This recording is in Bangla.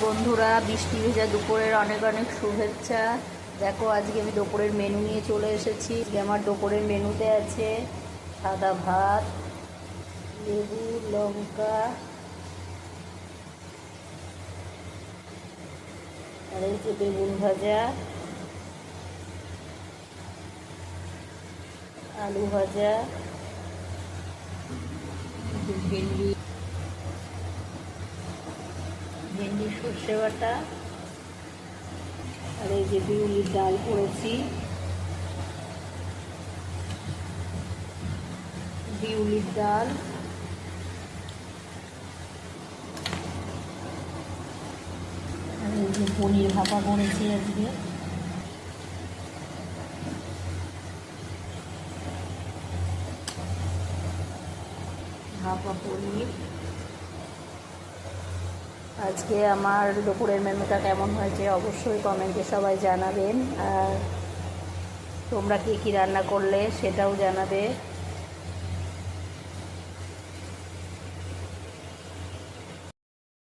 বন্ধুরা, বৃষ্টি ভেজা দুপুরের অনেক অনেক শুভেচ্ছা। দেখো, আজকে আমি দুপুরের মেনু নিয়ে চলে এসেছি। আমার দুপুরের মেনুতে আছে সাদা ভাত, লেবু, লঙ্কা, আর এই যে বেগুন ভাজা, আলু ভাজা, ভেন্ডি সর্ষে বাটা, আর এই যে বিউলির ডাল করেছি, বিউলির ডাল, আর এই যে পনির ভাপা করেছি আজকে, ভাপা পনির। আজকে আমার দুপুরের মেনুটা কেমন হয়েছে অবশ্যই কমেন্টে সবাই জানাবেন, আর তোমরা কী কী রান্না করলে সেটাও জানাবে।